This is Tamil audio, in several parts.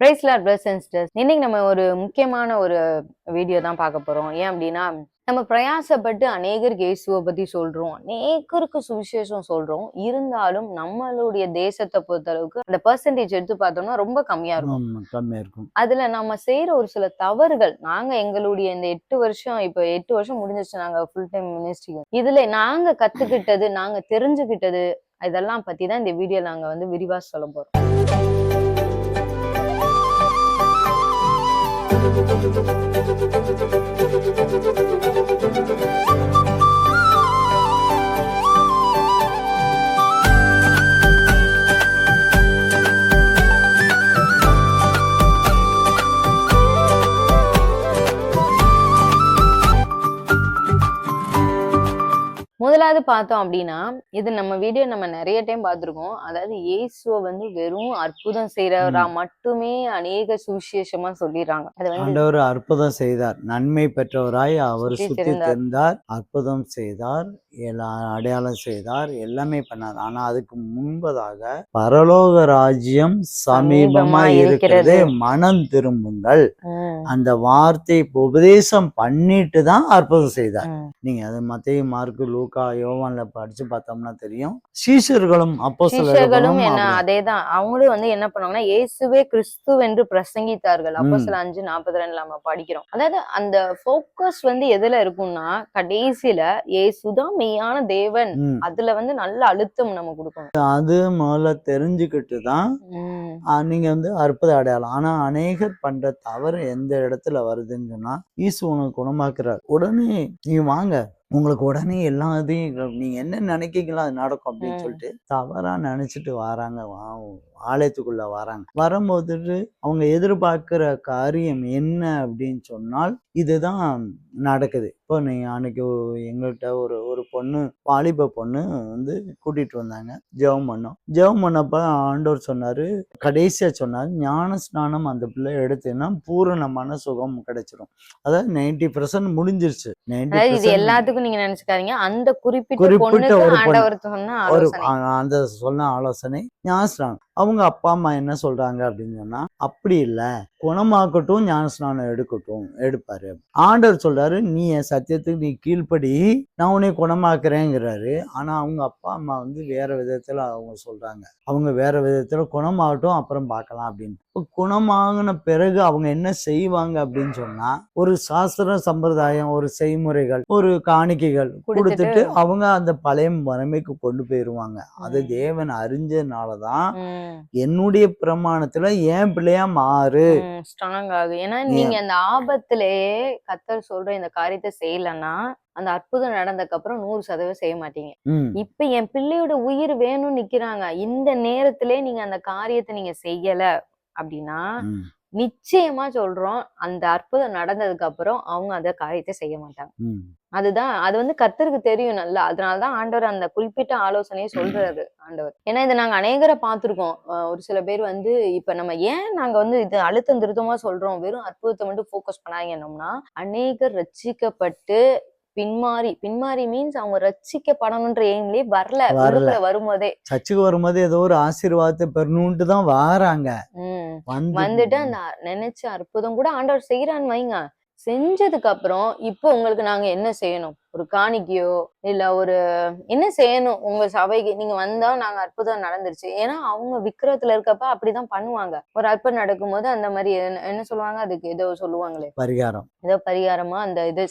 Price lord brothers and sisters. இன்னைக்கு நம்ம ஒரு முக்கியமான ஒரு வீடியோ தான் பார்க்க போறோம். ஏன் அப்படின்னா, நம்ம பிரயாசப்பட்டு அநேகருக்கு இயேசுவை பத்தி சொல்றோம், அநேகருக்கு சுவிசேஷம் சொல்றோம். இருந்தாலும் நம்மளுடைய தேசத்தை பொறுத்த அளவுக்கு அந்த பெர்சன்டேஜ் எடுத்து பார்த்தோம்னா ரொம்ப கம்மியா இருக்கும். அதுல நம்ம செய்யற ஒரு சில தவறுகள், நாங்க எங்களுடைய இந்த 8 வருஷம், இப்ப 8 வருஷம் முடிஞ்சிருச்சு நாங்க ஃபுல் டைம் மினிஸ்ட்ரி. இதுல நாங்க கத்துக்கிட்டது, நாங்க தெரிஞ்சுக்கிட்டது, இதெல்லாம் பத்தி தான் இந்த வீடியோ நாங்க விரிவா சொல்ல போறோம். முதலாவது பார்த்தோம் அப்படின்னா, இது நம்ம வீடியோ நம்ம நிறைய டைம் பார்த்திருக்கோம். அதாவது இயேசுவை வெறும் அற்புதம் செய்யறவரா மட்டுமே அநேக சுவிசேஷமா சொல்லிடுறாங்க. ஆண்டவர் அற்புதம் செய்தார், நன்மை பெற்றவராய் அவர் சுத்தி தெரிந்தார், அற்புதம் செய்தார், அடையாளம் செய்தார், எல்லாமே பண்ணார். ஆனா அதுக்கு முன்பதாக பரலோக ராஜ்யம் சமீபமா இருக்கிறது, மனம் திரும்புங்கள், அந்த வார்த்தை உபதேசம் பண்ணிட்டு தான் அற்புதம் செய்தார். நீங்க அது மத்தேயு, மார்க்கு, லூக்கா, யோவான்ல படிச்சு பார்த்தோம்னா தெரியும். சீஷர்களும் அப்போஸ்தலர்களும் அதேதான். அவங்களும் என்ன பண்ணாங்கன்னா, இயேசுவே கிறிஸ்து என்று பிரசங்கித்தார்கள். அப்போஸ்தலர் 5:42 நம்ம படிக்கிறோம். அதாவது அந்த போக்கஸ் எதுல இருக்கும்னா, கடைசியில இயேசுதான் மெய்யான தேவன். அதுல நல்ல அழுத்தம் நம்ம கொடுக்கணும். அது முதல்ல தெரிஞ்சுக்கிட்டு தான் நீங்க அற்புத அடையாளம். ஆனா அநேகர் பண்ற தவறு எந்த இடத்துல வருதுன்னு சொன்னா, ஈசு உனக்கு குணமாக்குறார், உடனே நீங்க வாங்க, உங்களுக்கு உடனே எல்லாத்தையும் நீங்க என்ன நினைக்கீங்களோ அது நடக்கும் அப்படின்னு சொல்லிட்டு தவறா நினைச்சிட்டு வராங்க. ஆலயத்துக்குள்ள வராங்க. வரும்போது அவங்க எதிர்பார்க்கிற காரியம் என்ன அப்படின்னு சொன்னால் இதுதான் நடக்குது. இப்போ நீங்க அன்னைக்கு எங்கள்கிட்ட ஒரு பொண்ணு, வாலிப பொண்ணு கூட்டிட்டு வந்தாங்க. ஜெபம் பண்ணப்ப ஆண்டவர் சொன்னாரு, கடைசியா சொன்னாரு, ஞான ஸ்நானம் அந்த பிள்ளை எடுத்தீங்கன்னா பூரணமான சுகம் கிடைச்சிடும். அதாவது 90% முடிஞ்சிருச்சு. 90% எல்லாத்துக்கும் நீங்க நினைச்சுக்காதீங்க. அந்த குறிப்பிட்ட ஒரு அந்த சொன்ன ஆலோசனை ஞானஸ்நானம். அவங்க அப்பா அம்மா என்ன சொல்றாங்க அப்படின்னு சொன்னா, அப்படி இல்ல, குணமாக்கட்டும், ஞானஸ்நானம் எடுப்பாரு. ஆண்டவர் சொல்றாரு, நீ என் சத்தியத்துக்கு நீ கீழ்ப்படி, நான் உன்னை குணமாக்குறேங்கிறாரு. ஆனா அவங்க அப்பா அம்மா வேற விதத்துல அவங்க சொல்றாங்க, அவங்க வேற விதத்துல குணமாகட்டும் அப்புறம் பார்க்கலாம் அப்படின்னு. குணமாகின பிறகு அவங்க என்ன செய்வாங்க அப்படின்னு சொன்னா, ஒரு சாஸ்திர சம்பிரதாயம், ஒரு செய்முறைகள், ஒரு காணிக்கைகள் கொடுத்துட்டு அவங்க அந்த பழைய முறைமைக்கு கொண்டு போயிருவாங்க. அது தேவன் அறிஞ்சதுனாலதான் என்னுடைய பிரமாணத்துல என் பிள்ளையா மாறு, ஸ்ட்ராங் ஆகு. ஏன்னா நீங்க அந்த ஆபத்திலேயே கர்த்தர் சொல்ற இந்த காரியத்தை செய்யலன்னா, அந்த அற்புதம் நடந்ததுக்கு அப்புறம் 100% செய்ய மாட்டீங்க. இப்ப என் பிள்ளையோட உயிர் வேணும்னு நிக்கிறாங்க, இந்த நேரத்திலே நீங்க அந்த காரியத்தை நீங்க செய்யல அப்படின்னா, நிச்சயமா சொல்றோம், அந்த அற்புதம் நடந்ததுக்கு அப்புறம் அவங்க அந்த காரியத்தை செய்ய மாட்டாங்க. அதுதான் அது கர்த்தருக்கு தெரியும் நல்லா. அதனாலதான் ஆண்டவர் அந்த குறிப்பிட்ட ஆலோசனையை சொல்றாரு ஆண்டவர். ஏன்னா இதை நாங்க அநேகரை பார்த்திருக்கோம். ஒரு சில பேர் இப்ப நம்ம ஏன் நாங்க இது அழுத்தம் திருத்தமா சொல்றோம், வெறும் அற்புதத்தை மட்டும் போக்கஸ் பண்ணாங்கன்னா, அநேகர் ரட்சிக்கப்பட்டு பின்மாறி மீன்ஸ் அவங்க ரட்சிக்கப்படணும்ன்ற எய்ம்லயே வரல. வரும்போதே சர்ச்சுக்கு வரும்போது ஏதோ ஒரு ஆசீர்வாதத்தை பெறணும்ட்டு தான் வாராங்க. வந்துட்டு அந்த நினைச்ச அற்புதம் கூட ஆண்டவர் செய்யறான்னு வைங்க. செஞ்சதுக்கு அப்புறம் இப்போ உங்களுக்கு நாங்க என்ன செய்யணும், ஒரு காணிக்கையோ இல்ல ஒரு என்ன செய்யணும், உங்க சபைக்கு நீங்க வந்தா நாங்க அற்புதம் நடந்துருச்சு. ஏன்னா அவங்க விக்கிரத்துல இருக்கப்ப அப்படிதான் பண்ணுவாங்க. ஒரு அற்புதம் நடக்கும்போது அந்த மாதிரி என்ன சொல்லுவாங்க, அதுக்கு ஏதோ சொல்லுவாங்களே, ஏதோ பரிகாரமா அந்த இது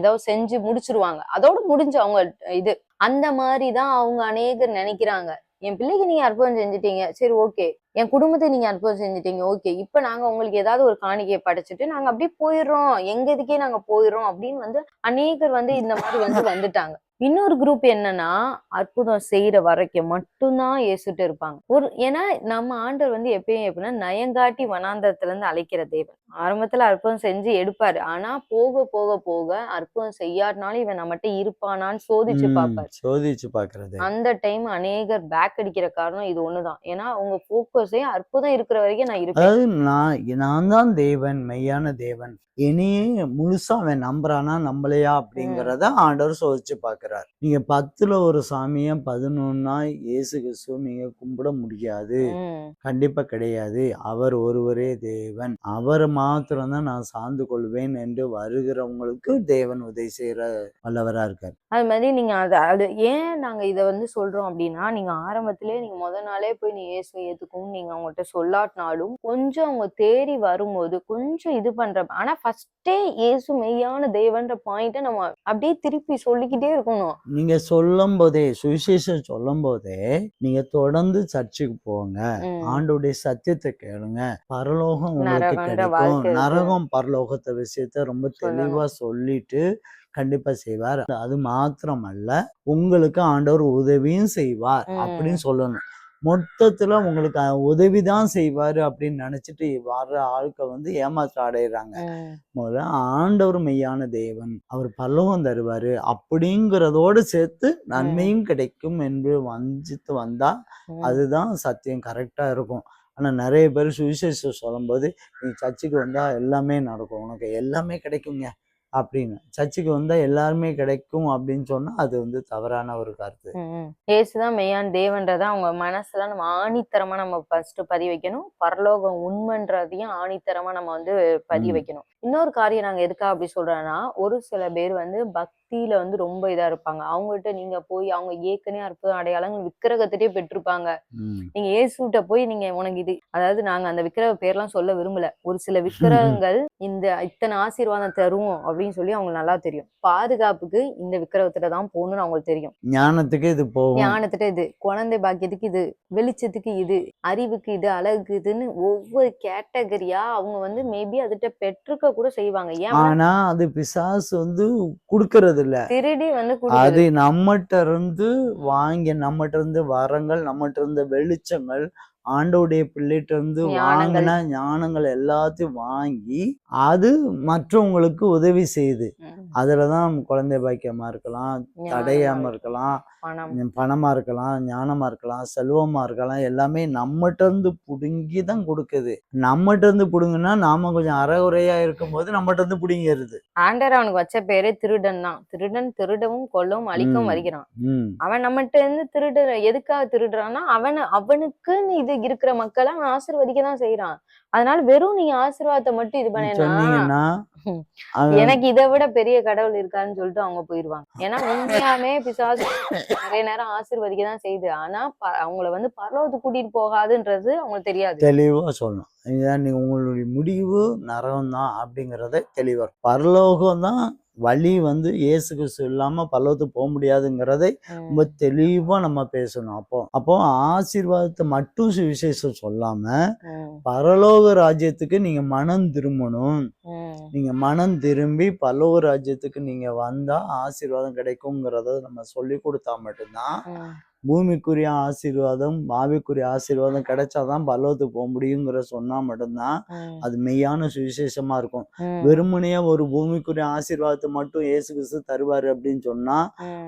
ஏதோ செஞ்சு முடிச்சிருவாங்க. அதோட முடிஞ்சு அவங்க இது அந்த மாதிரிதான் அவங்க அநேகர் நினைக்கிறாங்க. என் பிள்ளைக்கு நீங்க அற்புதம் செஞ்சுட்டீங்க, சரி ஓகே, என் குடும்பத்தை நீங்க அற்புதம் செஞ்சுட்டீங்க, ஓகே, இப்ப நாங்க உங்களுக்கு ஏதாவது ஒரு காணிக்கையை படைச்சிட்டு நாங்க அப்படியே போயிடுறோம், எங்க இதுக்கே நாங்க போயிடுறோம் அப்படின்னு அநேகர் இந்த மாதிரி வந்துட்டாங்க. இன்னொரு குரூப் என்னன்னா, அற்புதம் செய்யற வரைக்கும் மட்டும்தான் ஏசுட்டு இருப்பாங்க. ஏன்னா நம்ம ஆண்டவர் எப்பயும் எப்படின்னா, நயங்காட்டி வனாந்தரத்துல இருந்து அழைக்கிற தேவன். ஆரம்பத்துல அற்புதம் செஞ்சு எடுப்பாரு. ஆனா போக போக போக அற்புதம் செய்யாட்டினாலும் இவன் நம்மட்ட இருப்பானான்னு சோதிச்சு பார்ப்பாரு. சோதிச்சு பாக்குறது. அந்த டைம் அநேகர் பேக் அடிக்கிற காரணம் இது ஒண்ணுதான். ஏன்னா அவங்க ஃபோக்கஸே அற்புதம் இருக்கிற வரைக்கும் நான் இருப்பேன். அதாவது நான் தான் தேவன், மெய்யான தேவன். என்னையே முழுசா அவன் நம்புறானா நம்பலையா அப்படிங்கிறத ஆண்டவர் சோதிச்சு பார்க்கிறார். நீங்க 10ல ஒரு சாமிய 11ஆ இயேசு கிறிஸ்துவ நீங்க கும்பிட முடியாது. கண்டிப்பா கிடையாது. அவர் ஒருவரே தேவன். அவர் மாத்திரம் தான் நான் சார்ந்து கொள்வேன் என்று வருகிறவங்களுக்கு தேவன் உதவி செய்யற வல்லவரா இருக்கார். அது மாதிரி நீங்க அது ஏன் நாங்க இத வந்து சொல்றோம் அப்படின்னா, நீங்க ஆரம்பத்திலே நீங்க மொத நாளே போய் நீ இயேசுவை ஏத்துக்கோன்னு நீங்க அவங்கள்ட்ட சொல்லாட்டினாலும், கொஞ்சம் அவங்க தேறி வரும்போது கொஞ்சம் இது பண்ற ஆனா ஃபர்ஸ்ட்டே இயேசு மெய்யான தேவன்ற பாயிண்ட்ட நம்ம அப்படியே திருப்பி சொல்லிக்கிட்டே இருக்கணும். நீங்க சொல்லும்போதே சுவிசேஷம் சொல்லும்போதே நீங்க தொடர்ந்து சர்ச்சுக்கு போங்க. ஆண்டவருடைய சத்தியத்தை கேளுங்க. பரலோகம் உங்களுக்கு நரகன்ற கிடைக்கும். வாழ்க்கை நரகம் பரலோகத்தை விஷயத்த ரொம்ப தெளிவா சொல்லிட்டு கண்டிப்பா செய்வார். அது மாத்திரமல்ல, உங்களுக்கு ஆண்டவர் உதவியும் செய்வார் அப்படின்னு சொல்லணும். மொத்தத்துல உங்களுக்கு உதவிதான் செய்வாரு அப்படின்னு நினைச்சிட்டு வர்ற ஆட்கள் வந்து ஏமாற்றம் அடைகிறாங்க. முதல்ல ஆண்டவர் மெய்யான தேவன், அவர் பரலோகம் தருவாரு அப்படிங்கிறதோடு சேர்த்து நன்மையும் கிடைக்கும் என்று வஞ்சித்து வந்தா அதுதான் சத்தியம், கரெக்டா இருக்கும். ஆனா நிறைய பேர் சுவிசேஷம் சொல்லும்போது நீ சர்ச்சுக்கு வந்தா எல்லாமே நடக்கும், உனக்கு எல்லாமே கிடைக்குங்க அப்படின்னு, சர்ச்சுக்கு வந்தா எல்லாருமே கிடைக்கும் அப்படின்னு சொன்னா அது வந்து தவறான ஒரு கருத்து. இயேசுதான் மெய்யான தேவன்றத அவங்க மனசுல நம்ம ஆணித்தரமா நம்ம ஃபர்ஸ்ட் பதிய வைக்கணும். பரலோகம் உண்மைன்றதையும் ஆணித்தரமா நம்ம வந்து பதிய வைக்கணும். இன்னொரு காரியம் நாங்க எதுக்காக அப்படி சொல்றோம்னா, ஒரு சில பேர் வந்து பக்தியில வந்து ரொம்ப இதா இருப்பாங்க. அவங்ககிட்ட நீங்க போய் அவங்க ஏற்கனவே அற்புதம் அடையாளங்கள் விக்கிரகத்திட்டே பெற்றிருப்பாங்க. நீங்க இயேசுகிட்ட போய் நீங்க உனக்கு இது, அதாவது நாங்க அந்த விக்கிரக பேர்லாம் சொல்ல விரும்பல. ஒரு சில விக்கிரகங்கள் இந்த இத்தனை ஆசீர்வாதம் தரும் அப்படின்னு சொல்லி அவங்களுக்கு நல்லா தெரியும். பாதுகாப்புக்கு இந்த விக்கிரகத்திட்ட தான் போகணும்னு அவங்களுக்கு தெரியும். ஞானத்துக்கு இது போகும், ஞானத்திட்ட இது, குழந்தை பாக்கியத்துக்கு இது, வெளிச்சத்துக்கு இது, அறிவுக்கு இது, அழகுக்கு இதுன்னு ஒவ்வொரு கேட்டகரியா அவங்க வந்து மேபி அதுட்ட பெற்றுக்க கூட செய்வாங்க. ஏன்? ஆனா அது பிசாசு வந்து குடுக்கறது இல்ல, திருடி வந்து அது நம்மகிட்ட இருந்து வாங்கி, நம்மகிட்ட இருந்து வரங்கள், நம்மகிட்ட இருந்து வெளிச்சங்கள், ஆண்டவருடைய பிள்ளைகிட்ட இருந்து வாங்கின ஞானங்கள் எல்லாத்தையும் வாங்கி அது மற்றவங்களுக்கு உதவி செய்யுது. அதுலதான் குழந்தை பாக்கியமா இருக்கலாம், தடையாம இருக்கலாம், பணமா இருக்கலாம், ஞானமா இருக்கலாம், செல்வமா இருக்கலாம், எல்லாமே நம்மகிட்ட இருந்து புடுங்கி தான் கொடுக்குது. நம்மகிட்ட இருந்து புடுங்குனா நாம கொஞ்சம் அறகுறையா இருக்கும் போது நம்மகிட்ட இருந்து புடுங்கிடுது. ஆண்டவர் அவனுக்கு வச்ச பேரே திருடன் தான். திருடன் திருடவும் கொல்லவும் அழிக்கவும் வருகிறான். அவன் நம்மகிட்ட இருந்து எதுக்காக திருடுறான்னா அவனுக்குன்னு இது இருக்கிற மக்களை அவன் ஆசீர்வதிக்க தான் செய்யறான். அதனால வெறும் நீங்க ஆசீர்வாதத்தை மட்டும் இது பண்ணீங்கன்னா எனக்கு இதை விட பெரிய கடவுள் இருக்கான்னு சொல்லிட்டு அவங்க போயிருவாங்க. ஏன்னா உண்மையாமே பிசாசு நிறைய நேரம் ஆசீர்வதிக்க தான் செய்யுது. ஆனா அவங்கள வந்து பரலோகத்துக்கு கூட்டிட்டு போகாதுன்றது அவங்களுக்கு தெரியாது. தெளிவா சொல்லணும். இதுதான் உங்களுடைய முடிவு நரகம் தான் அப்படிங்கறத தெளிவா, பரலோகம் தான் வழி வந்து இயேசு கிறிஸ்து இல்லாம பரலோகத்துக்கு போக முடியாதுங்கிறதை ரொம்ப தெளிவா நம்ம பேசணும். அப்போ ஆசீர்வாதத்தை மட்டும் சுவிசேஷம் சொல்லாம பரலோக ராஜ்யத்துக்கு நீங்க மனம் திரும்பணும். நீங்க மனம் திரும்பி பரலோக ராஜ்யத்துக்கு நீங்க வந்தா ஆசீர்வாதம் கிடைக்குங்கிறத நம்ம சொல்லி கொடுத்தா மட்டும்தான் பூமிக்குரிய ஆசீர்வாதம் ஆவிக்குரிய ஆசீர்வாதம் கிடைச்சாதான் பரலோகத்துக்கு போக முடியுங்கிற சொன்னா மட்டும்தான் அது மெய்யான சுவிசேஷமா இருக்கும். வெறுமனையா ஒரு பூமிக்குரிய ஆசீர்வாதத்தை மட்டும் இயேசு கிறிஸ்து தருவாரு அப்படின்னு சொன்னா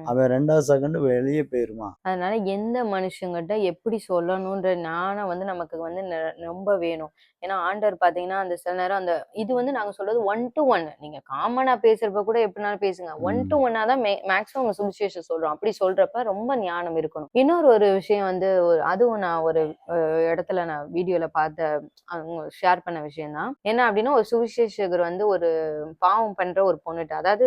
அவன் 2வது செகண்ட் வெளியே போயிருவான். அதனால எந்த மனுஷங்கிட்ட எப்படி சொல்லணும்ன்ற ஞானம் வந்து நமக்கு வந்து ரொம்ப வேணும். ஏன்னா ஆண்டவர் பாத்தீங்கன்னா அந்த சில நேரம் அந்த இது வந்து நாங்க சொல்றது 1 to 1. நீங்க காமனா பேசுறப்ப கூட எப்படினாலும் பேசுங்க. 1 to 1 தான் மேக்ஸிமம் சுவிசேஷம் சொல்றோம். அப்படி சொல்றப்ப ரொம்ப ஞானம் இருக்கணும். இன்னொரு ஒரு விஷயம் வந்து அதுவும் நான் ஒரு இடத்துல நான் வீடியோல அவங்க ஷேர் பண்ண விஷயம் தான். என்ன அப்படின்னா ஒரு சுவிசேஷகர் வந்து ஒரு பாவம் பண்ற ஒரு பொண்ணுட்டு, அதாவது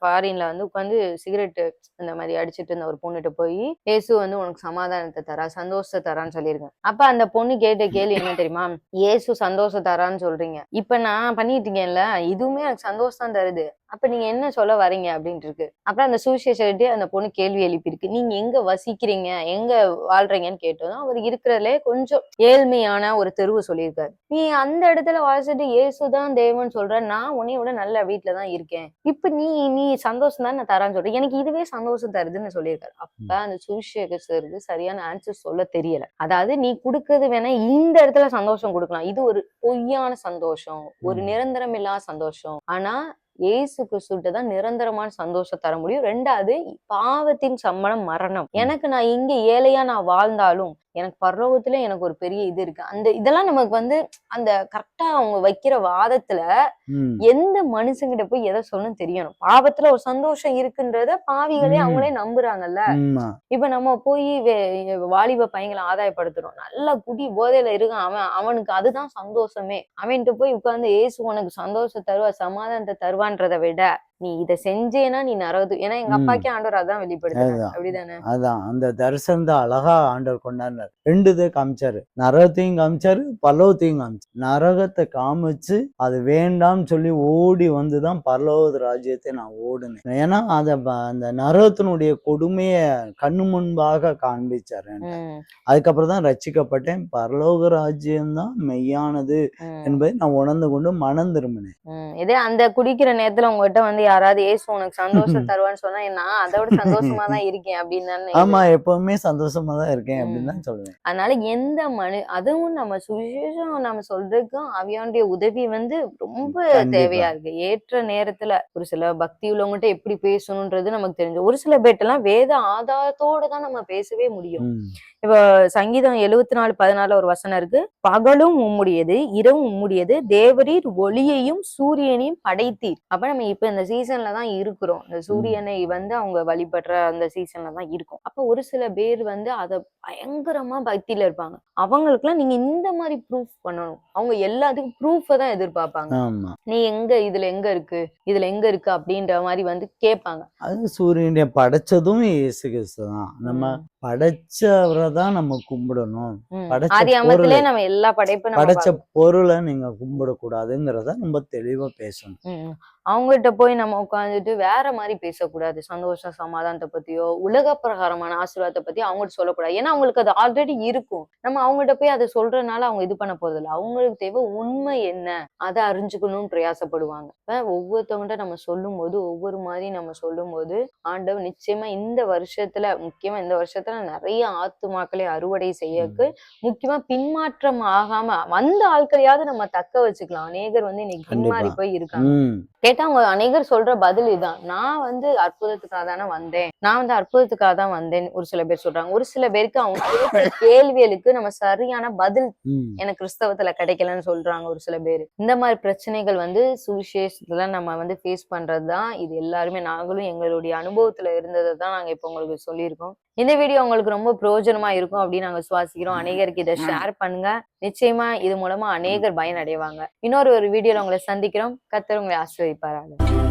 ஃபாரின்ல வந்து உட்காந்து சிகரெட் இந்த மாதிரி அடிச்சிட்டு இருந்த ஒரு பொண்ணுட்டு போய் இயேசு வந்து உனக்கு சமாதானத்தை தரா, சந்தோஷத்தை தரான்னு சொல்லியிருக்கேன். அப்ப அந்த பொண்ணு கேட்ட கேள்வி என்ன தெரியுமா? இயேசு சந்தோஷம் தரான்னு சொல்றீங்க, இப்ப நான் பண்ணிட்டு இருக்கேன்ல இதுவுமே எனக்கு சந்தோஷம் தான் தருது, அப்ப நீங்க என்ன சொல்ல வரீங்க அப்படின்ட்டு இருக்கு. அப்புறம் அந்த சுவிசேஷர்கிட்ட அந்த பொண்ணு கேள்வி எழுப்பியிருக்கு. நீங்க எங்க வசிக்கிறீங்க? எங்க வாழ்றீங்கன்னு கேட்டதும், அவர் இருக்கிறதுலே கொஞ்சம் ஏழ்மையான ஒரு தெருவு சொல்லியிருக்காரு. நீ அந்த இடத்துல வாசிச்சுட்டு இயேசுதான் தேவன் சொல்ற, நான் உன்னைய விட நல்ல வீட்ல தான் இருக்கேன். இப்ப நீ சந்தோஷம் தான் நான் தரான்னு சொல்றேன். எனக்கு இதுவே சந்தோஷம் தருதுன்னு சொல்லியிருக்காரு. அப்ப அந்த சுவிசேஷருக்கு சரியான ஆன்சர் சொல்ல தெரியல. அதாவது நீ குடுக்கறது வேணா இந்த இடத்துல சந்தோஷம் கொடுக்கலாம். இது ஒரு பொய்யான சந்தோஷம், ஒரு நிரந்தரம் இல்லாத சந்தோஷம். ஆனா இயேசு கிறிஸ்துட்ட தான் நிரந்தரமான சந்தோஷம் தர முடியும். 2வது பாவத்தின் சம்பளம் மரணம். எனக்கு நான் இங்க ஏழையா நான் வாழ்ந்தாலும் எனக்கு பரலோகத்துல எனக்கு ஒரு பெரிய இது இருக்கு. அந்த இதெல்லாம் நமக்கு வந்து அந்த கரெக்டா அவங்க வைக்கிற வாதத்துல எந்த மனுஷங்கிட்ட போய் எதை சொல்லணும் தெரியணும். பாவத்துல ஒரு சந்தோஷம் இருக்குன்றத பாவிகளே அவங்களே நம்புறாங்கல்ல. இப்ப நம்ம போய் வாலிப பையங்களை ஆதாயப்படுத்துறோம். நல்லா குடி போதையில இருக்கான் அவனுக்கு அதுதான் சந்தோஷமே. அவன்கிட்ட போய் உட்கார்ந்து ஏசு உனக்கு சந்தோஷம் தருவா சமாதானத்தை தருவான்றதை விட நீ இத செஞ்சேனா நீ நரது. ஏன்னா எங்க அப்பாக்கே ஆண்டவர் அதான் வெளிப்படுத்துறாரு. அப்படிதானே? அதான் அந்த தரிசனத்தை அழகா ஆண்டவர் கொண்டாடினார். 2 இதை காமிச்சாரு. நரகத்தையும் காமிச்சாரு, பரலோகத்தையும் காமிச்சாரு. நரகத்தை காமிச்சு அது வேண்டாம்னு சொல்லி ஓடி வந்துதான் பரலோக ராஜ்யத்தை நான் ஓடுனேன். ஏன்னா அந்த நரகத்தினுடைய கொடுமைய கண்ணு முன்பாக காண்பிச்சாரு. அதுக்கப்புறம் தான் ரட்சிக்கப்பட்டேன். பரலோக ராஜ்யம் தான் மெய்யானது என்பதை நான் உணர்ந்து கொண்டு மனம் திரும்பினேன். இதே அந்த குடிக்கிற நேரத்துல உங்ககிட்ட வந்து யாராவது ஏசு உனக்கு சந்தோஷம் தருவான்னு சொன்னா நான் அதை விட சந்தோஷமா தான் இருக்கேன் அப்படின்னு. ஆமா, எப்பவுமே சந்தோஷமா தான் இருக்கேன் அப்படின்னு தான் சொல்லுவேன். அதனால எந்த அதுவும் நம்ம சுவிசேஷம் நம்ம சொல்றதுக்கும் ஆவியானுடைய உதவி வந்து ரொம்ப தேவையா இருக்கு. ஏற்ற நேரத்துல ஒரு சில பக்தி உள்ளவங்ககிட்ட எப்படி பேசணும்ன்றது நமக்கு தெரிஞ்சு. ஒரு சில பேர்ட்ட எல்லாம் வேத ஆதாரத்தோட தான் நம்ம பேசவே முடியும். இப்ப சங்கீதம் 74:14 ஒரு வசனம் இருக்கு. பகலும் உம்முடையது, இரவும் உம்முடையது, தேவரீர் ஒளியையும் சூரியனையும் படைத்தீர். அப்ப நம்ம இப்ப இந்த சீசன்ல தான் இருக்கிறோம். இந்த சூரியனை வந்து அவங்க வழிபடுற அந்த சீசன்ல தான் இருக்கும். அப்ப ஒரு சில பேர் வந்து அத பயங்கரமா பக்தியில இருப்பாங்க. அவங்களுக்குலாம் நீங்க இந்த மாதிரி ப்ரூஃப் பண்ணணும். அவங்க எல்லாத்துக்கும் ப்ரூஃப தான் எதிர்பார்ப்பாங்க. நீ இதுல எங்க இருக்கு அப்படின்ற மாதிரி வந்து கேட்பாங்க. அது சூரியனை படைச்சதும் இயேசு கிறிஸ்து தான். நம்ம படைச்சவரை தான் நம்ம கும்பிடணும். படைச்ச பொருளை நீங்க கும்பிடக்கூடாதுங்கிறத நம்ம தெளிவா பேசணும். அவங்ககிட்ட போய் நம்ம உட்காந்துட்டு வேற மாதிரி பேசக்கூடாது. சந்தோஷம் சமாதானத்தை பத்தியோ உலக பிரகாரமான ஆசீர்வாதத்தை பத்தி அவங்ககிட்ட சொல்லக்கூடாது. ஏன்னா அவங்களுக்கு அது ஆல்ரெடி இருக்கும். நம்ம அவங்ககிட்ட போய் அதை சொல்றதுனால அவங்க இது பண்ண போறது இல்லை. அவங்களுக்கு தேவை உண்மை என்ன அதை அறிஞ்சுக்கணும்னு பிரயாசப்படுவாங்க. ஒவ்வொருத்தவங்கிட்ட நம்ம சொல்லும் போது ஒவ்வொரு மாதிரி நம்ம சொல்லும் போது ஆண்டவர் நிச்சயமா இந்த வருஷத்துல முக்கியமா இந்த வருஷத்துல நிறைய ஆத்துமாக்களை அறுவடை செய்யக்கு முக்கியமா பின்மாற்றம் ஆகாம வந்த ஆட்களையாவது நம்ம தக்க வச்சுக்கலாம். அநேகர் வந்து இன்னைக்கு பின்மாறி போய் இருக்காங்க. கேட்டா அவங்க அநேகர் சொல்ற பதில் இதான். நான் வந்து அற்புதத்துக்காக தானே வந்தேன். ஒரு சில பேர் சொல்றாங்க. ஒரு சில பேருக்கு அவங்க கேள்விகளுக்கு நம்ம சரியான பதில் எனக்கு கிறிஸ்தவத்துல கிடைக்கலன்னு சொல்றாங்க ஒரு சில பேர். இந்த மாதிரி பிரச்சனைகள் வந்து சுவிசேஷத்துல நம்ம வந்து ஃபேஸ் பண்றதுதான். இது எல்லாருமே நாங்களும் எங்களுடைய அனுபவத்துல இருந்ததை தான் நாங்க இப்ப உங்களுக்கு சொல்லியிருக்கோம். இந்த வீடியோ உங்களுக்கு ரொம்ப பிரயோஜனமா இருக்கும் அப்படின்னு நாங்க சுவாசிக்கிறோம். அநேகருக்கு இதை ஷேர் பண்ணுங்க. நிச்சயமா இது மூலமா அநேகர் பயனடைவாங்க. இன்னொரு வீடியோல உங்களை சந்திக்கிறோம். கர்த்தர் உங்களை ஆசீர்வதிப்பாராக.